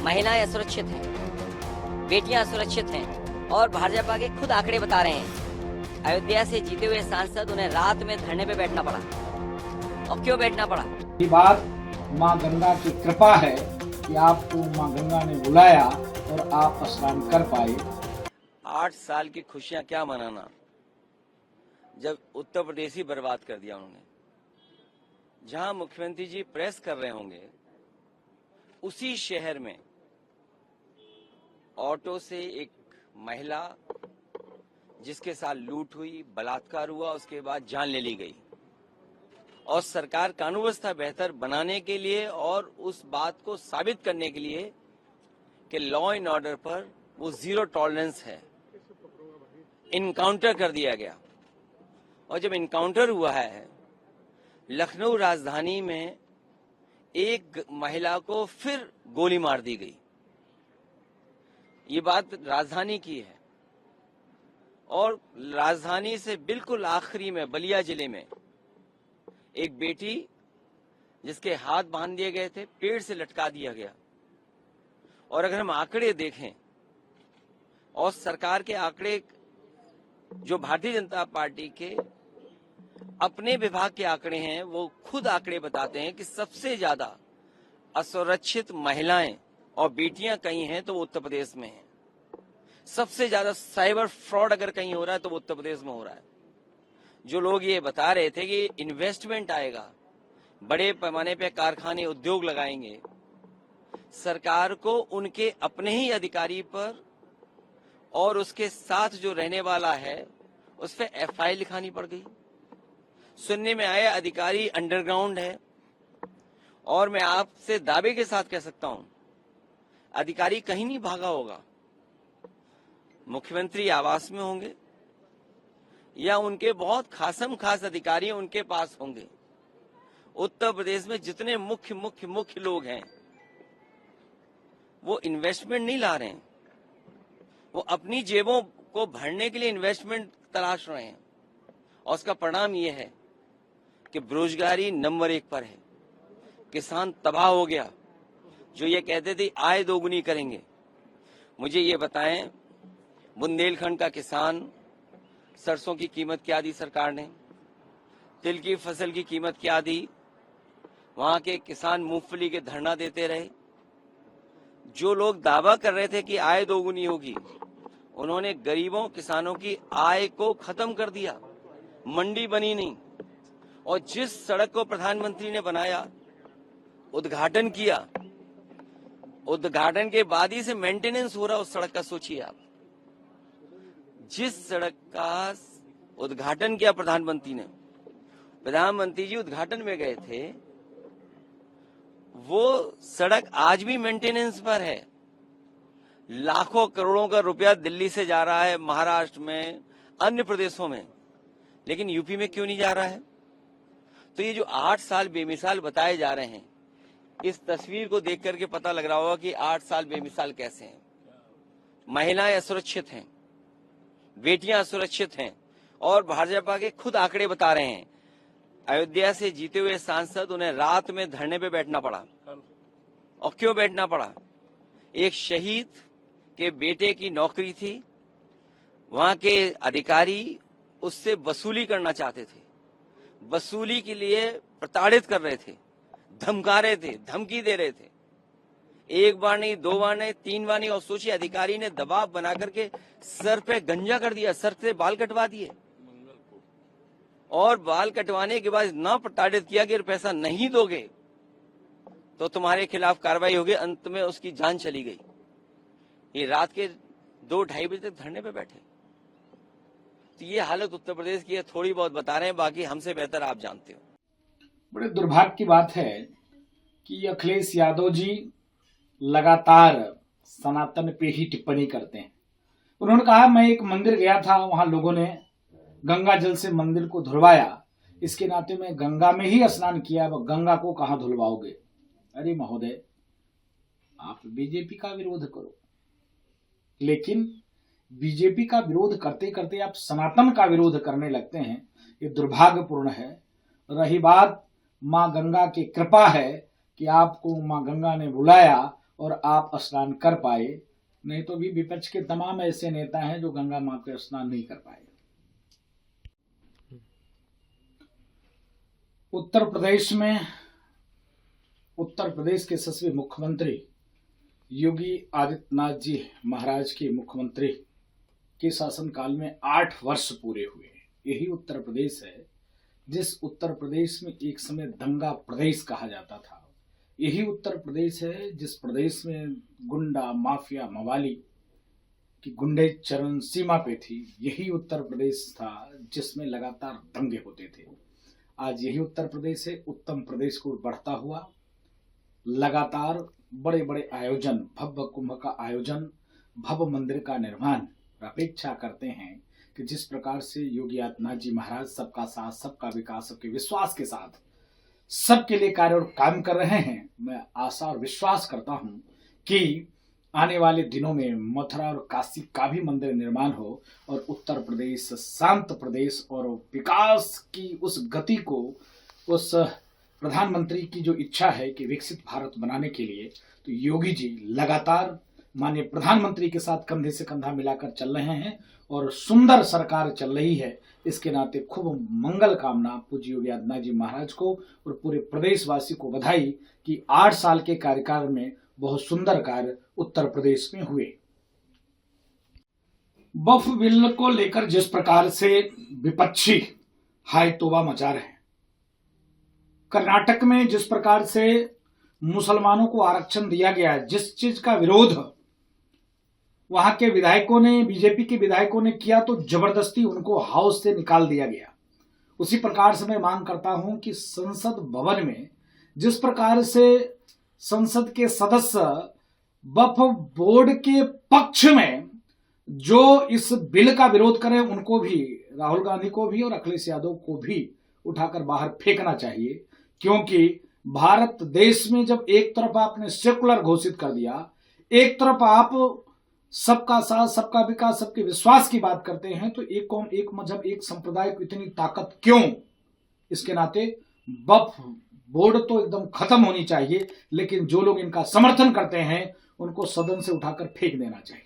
महिलाएं असुरक्षित हैं, बेटियां असुरक्षित हैं और भाजपा के खुद आंकड़े बता रहे हैं। अयोध्या से जीते हुए सांसद उन्हें रात में धरने पे बैठना पड़ा। और क्यों बैठना पड़ा? ये बात माँ गंगा की कृपा है कि आपको माँ गंगा ने बुलाया और आप स्नान कर पाए। 8 साल की खुशियां क्या मनाना, जब उत्तर प्रदेश ही बर्बाद कर दिया उन्होंने। जहां मुख्यमंत्री जी प्रेस कर रहे होंगे, उसी शहर में ऑटो से एक महिला जिसके साथ लूट हुई, बलात्कार हुआ, उसके बाद जान ले ली गई। और सरकार कानून व्यवस्था बेहतर बनाने के लिए और उस बात को साबित करने के लिए कि लॉ एंड ऑर्डर पर वो जीरो टॉलरेंस है, इनकाउंटर कर दिया गया। और जब इनकाउंटर हुआ है, लखनऊ राजधानी में एक महिला को फिर गोली मार दी गई। ये बात राजधानी की है। और राजधानी से बिल्कुल आखिरी में बलिया जिले में एक बेटी जिसके हाथ बांध दिए गए थे, पेड़ से लटका दिया गया। और अगर हम आंकड़े देखें और सरकार के आंकड़े, जो भारतीय जनता पार्टी के अपने विभाग के आंकड़े हैं, वो खुद आंकड़े बताते हैं कि सबसे ज्यादा असुरक्षित महिलाएं और बेटियां कहीं हैं तो वो उत्तर प्रदेश में हैं। सबसे ज्यादा साइबर फ्रॉड अगर कहीं हो रहा है तो वो उत्तर प्रदेश में हो रहा है। जो लोग ये बता रहे थे कि इन्वेस्टमेंट आएगा, बड़े पैमाने पे कारखाने, उद्योग लगाएंगे, सरकार को उनके अपने ही अधिकारी पर और उसके साथ जो रहने वाला है उस पर एफआईआर लिखानी पड़ गई। सुनने में आया अधिकारी अंडरग्राउंड है। और मैं आपसे दावे के साथ कह सकता हूं, अधिकारी कहीं नहीं भागा होगा। मुख्यमंत्री आवास में होंगे या उनके बहुत खासम खास अधिकारी उनके पास होंगे। उत्तर प्रदेश में जितने मुख्य लोग हैं, वो इन्वेस्टमेंट नहीं ला रहे हैं, वो अपनी जेबों को भरने के लिए इन्वेस्टमेंट तलाश रहे हैं। और उसका परिणाम ये है कि बेरोजगारी नंबर 1 पर है, किसान तबाह हो गया। जो ये कहते थे आय दोगुनी करेंगे, मुझे ये बताएं, बुंदेलखंड का किसान, सरसों की कीमत क्या दी सरकार ने, तिल की फसल की कीमत क्या दी? वहां के किसान मूंगफली के धरना देते रहे। जो लोग दावा कर रहे थे कि आय दोगुनी होगी, उन्होंने गरीबों किसानों की आय को खत्म कर दिया। मंडी बनी नहीं। और जिस सड़क को प्रधानमंत्री ने बनाया, उद्घाटन किया, उद्घाटन के बाद ही से मेंटेनेंस हो रहा उस सड़क का। सोचिए आप, जिस सड़क का उद्घाटन किया प्रधानमंत्री ने, प्रधानमंत्री जी उद्घाटन में गए थे, वो सड़क आज भी मेंटेनेंस पर है। लाखों करोड़ों का रुपया दिल्ली से जा रहा है, महाराष्ट्र में, अन्य प्रदेशों में, लेकिन यूपी में क्यों नहीं जा रहा है? तो ये जो 8 साल बेमिसाल बताए जा रहे हैं, इस तस्वीर को देख करके पता लग रहा होगा कि 8 साल बेमिसाल कैसे हैं। महिलाएं असुरक्षित हैं, बेटियां असुरक्षित हैं और भाजपा के खुद आंकड़े बता रहे हैं। अयोध्या से जीते हुए सांसद उन्हें रात में धरने पे बैठना पड़ा। और क्यों बैठना पड़ा? एक शहीद के बेटे की नौकरी थी, वहां के अधिकारी उससे वसूली करना चाहते थे, वसूली के लिए प्रताड़ित कर रहे थे, धमका रहे थे, धमकी दे रहे थे। एक बार नहीं, 2 बार नहीं, 3 बार नहीं। और सोचिए, अधिकारी ने दबाव बना करके सर पे गंजा कर दिया, सर से बाल कटवा दिए। और बाल कटवाने के बाद ना प्रताड़ित किया कि पैसा नहीं दोगे तो तुम्हारे खिलाफ कार्रवाई होगी। अंत में उसकी जान चली गई। ये रात के 2-2:30 बजे तक धरने पे बैठे। तो ये हालत उत्तर प्रदेश की है। थोड़ी बहुत बता रहे हैं, बाकी हमसे बेहतर आप जानते हो। बड़े दुर्भाग्य की बात है कि अखिलेश यादव जी लगातार सनातन पे ही टिप्पणी करते हैं। उन्होंने कहा, मैं एक मंदिर गया था, वहां लोगों ने गंगा जल से मंदिर को धुलवाया, इसके नाते मैं गंगा में ही स्नान किया, अब गंगा को कहां धुलवाओगे? अरे महोदय, आप बीजेपी का विरोध करो, लेकिन बीजेपी का विरोध करते करते आप सनातन का विरोध करने लगते हैं। ये दुर्भाग्यपूर्ण है। रही बात माँ गंगा की कृपा है कि आपको माँ गंगा ने बुलाया और आप स्नान कर पाए, नहीं तो भी विपक्ष के तमाम ऐसे नेता हैं जो गंगा मां पे स्नान नहीं कर पाए। उत्तर प्रदेश के यशस्वी मुख्यमंत्री योगी आदित्यनाथ जी महाराज के मुख्यमंत्री के शासनकाल में 8 वर्ष पूरे हुए। यही उत्तर प्रदेश है जिस उत्तर प्रदेश में एक समय दंगा प्रदेश कहा जाता था। यही उत्तर प्रदेश है जिस प्रदेश में गुंडा माफिया मवाली की गुंडे चरम सीमा पे थी। यही उत्तर प्रदेश था जिसमें लगातार दंगे होते थे। आज यही उत्तर प्रदेश है उत्तम प्रदेश को बढ़ता हुआ, लगातार बड़े बड़े आयोजन, भव्य कुंभ का आयोजन, भव्य मंदिर का निर्माण अपेक्षा करते हैं कि जिस प्रकार से योगी आदित्यनाथ जी महाराज सबका साथ, सबका विकास, सबके विश्वास के साथ सबके लिए कार्य और काम कर रहे हैं, मैं आशा और विश्वास करता हूं कि आने वाले दिनों में मथुरा और काशी का भी मंदिर निर्माण हो और उत्तर प्रदेश शांत प्रदेश और विकास की उस गति को, उस प्रधानमंत्री की जो इच्छा है कि विकसित भारत बनाने के लिए, तो योगी जी लगातार माननीय प्रधानमंत्री के साथ कंधे से कंधा मिलाकर चल रहे हैं और सुंदर सरकार चल रही है। इसके नाते खूब मंगल कामना पूज्य योगी आदित्यनाथ जी महाराज को और पूरे प्रदेशवासी को बधाई कि 8 साल के कार्यकाल में बहुत सुंदर कार्य उत्तर प्रदेश में हुए। वक्फ बिल को लेकर जिस प्रकार से विपक्षी हाय तौबा मचा रहे हैं, कर्नाटक में जिस प्रकार से मुसलमानों को आरक्षण दिया गया है, जिस चीज का विरोध वहां के विधायकों ने, बीजेपी के विधायकों ने किया, तो जबरदस्ती उनको हाउस से निकाल दिया गया। उसी प्रकार से मैं मांग करता हूं कि संसद भवन में जिस प्रकार से संसद के सदस्य वक्फ बोर्ड के पक्ष में जो इस बिल का विरोध करें, उनको भी, राहुल गांधी को भी और अखिलेश यादव को भी उठाकर बाहर फेंकना चाहिए। क्योंकि भारत देश में जब एक तरफ आपने सेकुलर घोषित कर दिया, एक तरफ आप सबका साथ, सबका विकास, सबके विश्वास की बात करते हैं, तो एक कौम, एक मजहब, एक संप्रदाय को इतनी ताकत क्यों? इसके नाते वक्फ बोर्ड तो एकदम खत्म होनी चाहिए, लेकिन जो लोग इनका समर्थन करते हैं उनको सदन से उठाकर फेंक देना चाहिए।